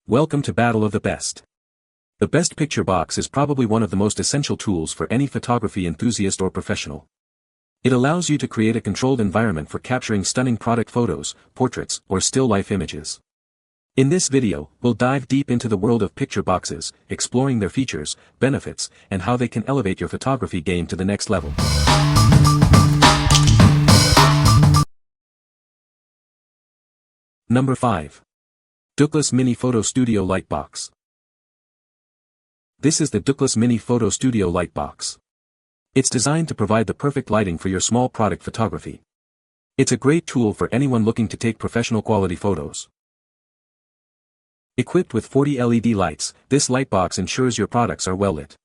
Welcome to Battle of the Best. The best picture box is probably one of the most essential tools for any photography enthusiast or professional. It allows you to create a controlled environment for capturing stunning product photos, portraits, or still life images. In this video, we'll dive deep into the world of picture boxes, exploring their features, benefits, and how they can elevate your photography game to the next level. Number 5. DUCLUS Mini Photo Studio Light Box. This is the DUCLUS Mini Photo Studio Light Box. It's designed to provide the perfect lighting for your small product photography. It's a great tool for anyone looking to take professional quality photos. Equipped with 40 LED lights, this light box ensures your products are well lit.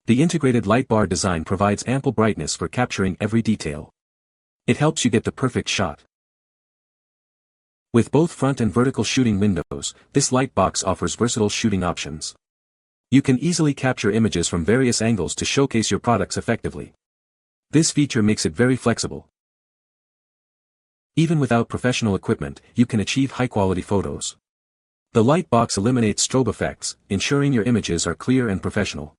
The integrated light bar design provides ample brightness for capturing every detail. It helps you get the perfect shot. With both front and vertical shooting windows, this light box offers versatile shooting options. You can easily capture images from various angles to showcase your products effectively. This feature makes it very flexible. Even without professional equipment, you can achieve high-quality photos. The light box eliminates strobe effects, ensuring your images are clear and professional.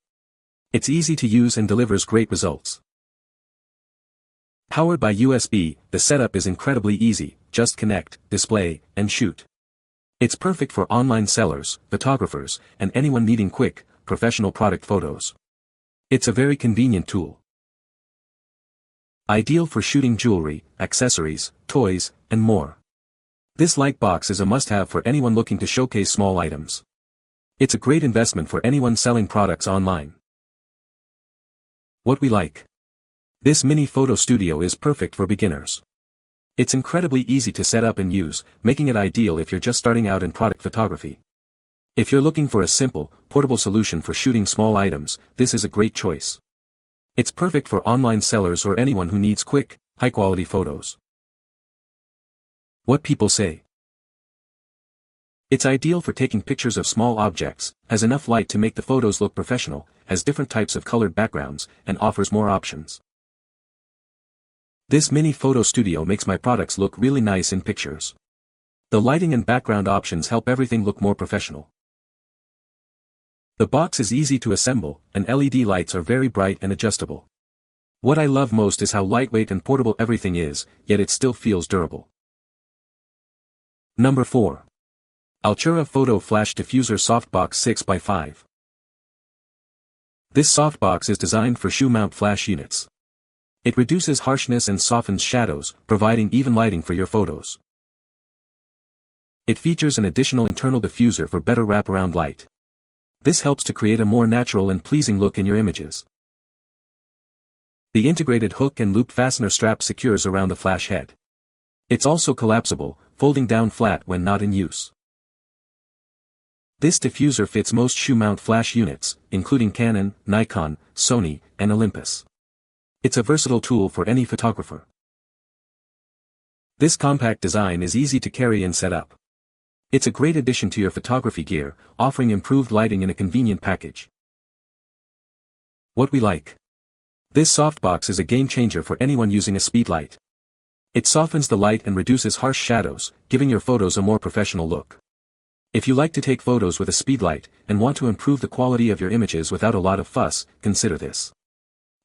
It's easy to use and delivers great results. Powered by USB, the setup is incredibly easy. Just connect, display, and shoot. It's perfect for online sellers, photographers, and anyone needing quick, professional product photos. It's a very convenient tool. Ideal for shooting jewelry, accessories, toys, and more. This light box is a must-have for anyone looking to showcase small items. It's a great investment for anyone selling products online. What we like. This mini photo studio is perfect for beginners. It's incredibly easy to set up and use, making it ideal if you're just starting out in product photography. If you're looking for a simple, portable solution for shooting small items, this is a great choice. It's perfect for online sellers or anyone who needs quick, high-quality photos. What people say. It's ideal for taking pictures of small objects, has enough light to make the photos look professional, has different types of colored backgrounds, and offers more options. This mini photo studio makes my products look really nice in pictures. The lighting and background options help everything look more professional. The box is easy to assemble, and LED lights are very bright and adjustable. What I love most is how lightweight and portable everything is, yet it still feels durable. Number 4. Altura Photo Flash Diffuser Softbox 6x5. This softbox is designed for shoe mount flash units. It reduces harshness and softens shadows, providing even lighting for your photos. It features an additional internal diffuser for better wraparound light. This helps to create a more natural and pleasing look in your images. The integrated hook and loop fastener strap secures around the flash head. It's also collapsible, folding down flat when not in use. This diffuser fits most shoe mount flash units, including Canon, Nikon, Sony, and Olympus. It's a versatile tool for any photographer. This compact design is easy to carry and set up. It's a great addition to your photography gear, offering improved lighting in a convenient package. What we like. This softbox is a game changer for anyone using a speed light. It softens the light and reduces harsh shadows, giving your photos a more professional look. If you like to take photos with a speed light, and want to improve the quality of your images without a lot of fuss, consider this.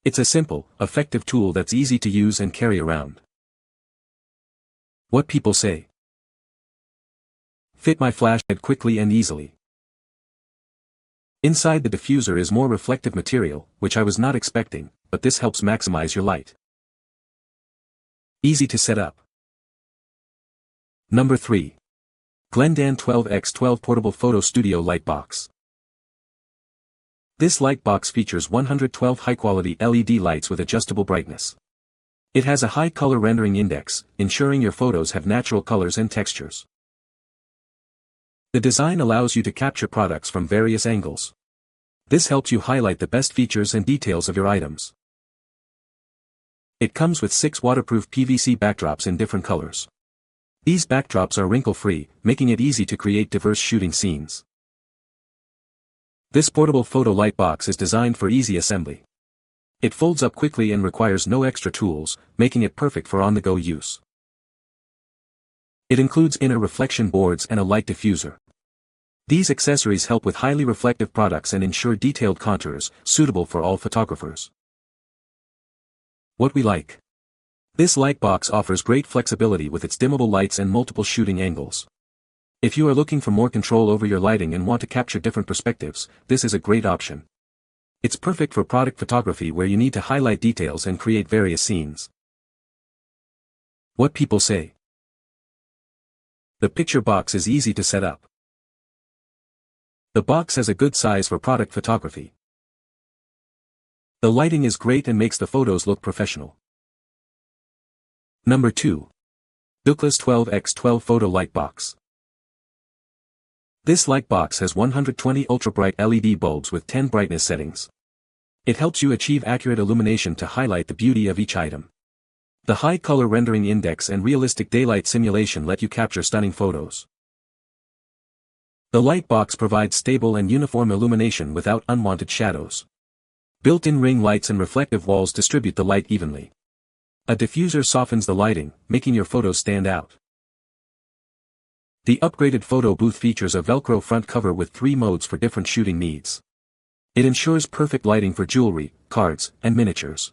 It's a simple, effective tool that's easy to use and carry around. What people say. Fit my flash head quickly and easily. Inside the diffuser is more reflective material, which I was not expecting, but this helps maximize your light. Easy to set up. Number 3. Glendan 12x12 Portable Photo Studio Light Box. This light box features 112 high-quality LED lights with adjustable brightness. It has a high color rendering index, ensuring your photos have natural colors and textures. The design allows you to capture products from various angles. This helps you highlight the best features and details of your items. It comes with 6 waterproof PVC backdrops in different colors. These backdrops are wrinkle-free, making it easy to create diverse shooting scenes. This portable photo light box is designed for easy assembly. It folds up quickly and requires no extra tools, making it perfect for on-the-go use. It includes inner reflection boards and a light diffuser. These accessories help with highly reflective products and ensure detailed contours, suitable for all photographers. What we like. This light box offers great flexibility with its dimmable lights and multiple shooting angles. If you are looking for more control over your lighting and want to capture different perspectives, this is a great option. It's perfect for product photography where you need to highlight details and create various scenes. What people say. The picture box is easy to set up. The box has a good size for product photography. The lighting is great and makes the photos look professional. Number 2. DUCLUS 12x12 Photo Light Box. This light box has 120 ultra-bright LED bulbs with 10 brightness settings. It helps you achieve accurate illumination to highlight the beauty of each item. The high color rendering index and realistic daylight simulation let you capture stunning photos. The light box provides stable and uniform illumination without unwanted shadows. Built-in ring lights and reflective walls distribute the light evenly. A diffuser softens the lighting, making your photos stand out. The upgraded photo booth features a Velcro front cover with 3 modes for different shooting needs. It ensures perfect lighting for jewelry, cards, and miniatures.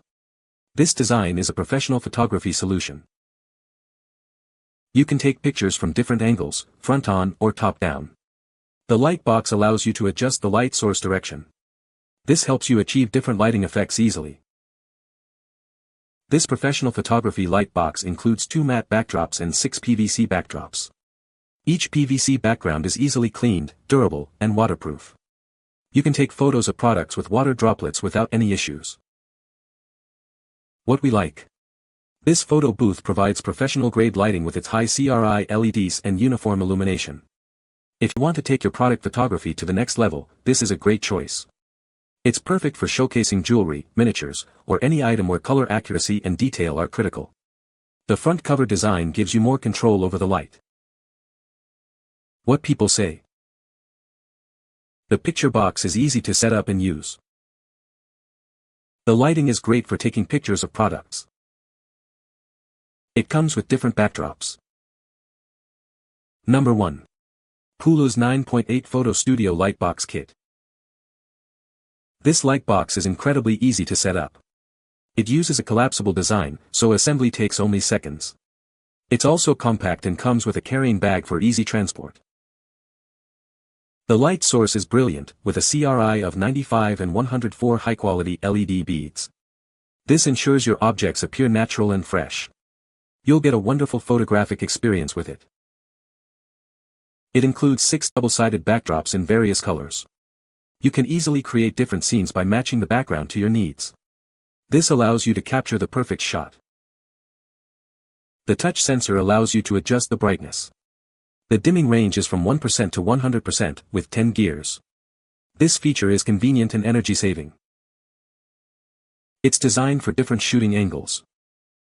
This design is a professional photography solution. You can take pictures from different angles, front on or top down. The light box allows you to adjust the light source direction. This helps you achieve different lighting effects easily. This professional photography light box includes 2 matte backdrops and 6 PVC backdrops. Each PVC background is easily cleaned, durable, and waterproof. You can take photos of products with water droplets without any issues. What we like. This photo booth provides professional-grade lighting with its high CRI LEDs and uniform illumination. If you want to take your product photography to the next level, this is a great choice. It's perfect for showcasing jewelry, miniatures, or any item where color accuracy and detail are critical. The front cover design gives you more control over the light. What people say. The picture box is easy to set up and use. The lighting is great for taking pictures of products. It comes with different backdrops. Number 1. PULUZ 9.8 Photo Studio Light Box Kit. This light box is incredibly easy to set up. It uses a collapsible design, so assembly takes only seconds. It's also compact and comes with a carrying bag for easy transport. The light source is brilliant, with a CRI of 95 and 104 high-quality LED beads. This ensures your objects appear natural and fresh. You'll get a wonderful photographic experience with it. It includes 6 double-sided backdrops in various colors. You can easily create different scenes by matching the background to your needs. This allows you to capture the perfect shot. The touch sensor allows you to adjust the brightness. The dimming range is from 1% to 100% with 10 gears. This feature is convenient and energy-saving. It's designed for different shooting angles.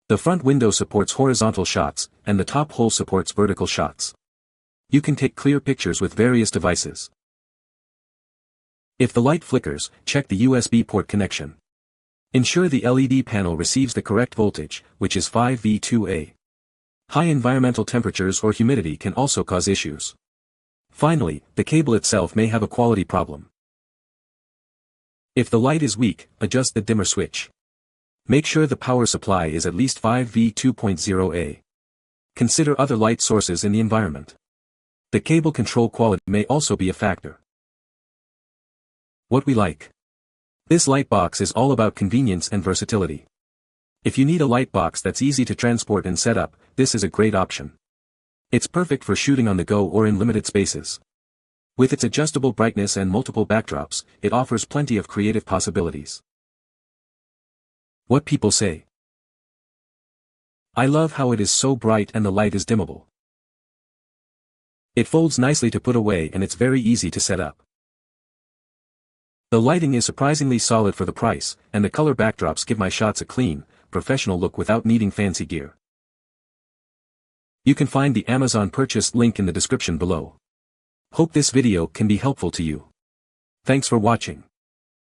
The front window supports horizontal shots, and the top hole supports vertical shots. You can take clear pictures with various devices. If the light flickers, check the USB port connection. Ensure the LED panel receives the correct voltage, which is 5V2A. High environmental temperatures or humidity can also cause issues. Finally, the cable itself may have a quality problem. If the light is weak, adjust the dimmer switch. Make sure the power supply is at least 5V2.0A. Consider other light sources in the environment. The cable control quality may also be a factor. What we like. This light box is all about convenience and versatility. If you need a light box that's easy to transport and set up, this is a great option. It's perfect for shooting on the go or in limited spaces. With its adjustable brightness and multiple backdrops, it offers plenty of creative possibilities. What people say. I love how it is so bright and the light is dimmable. It folds nicely to put away and it's very easy to set up. The lighting is surprisingly solid for the price, and the color backdrops give my shots a clean, professional look without needing fancy gear. You can find the Amazon purchase link in the description below. Hope this video can be helpful to you. Thanks for watching.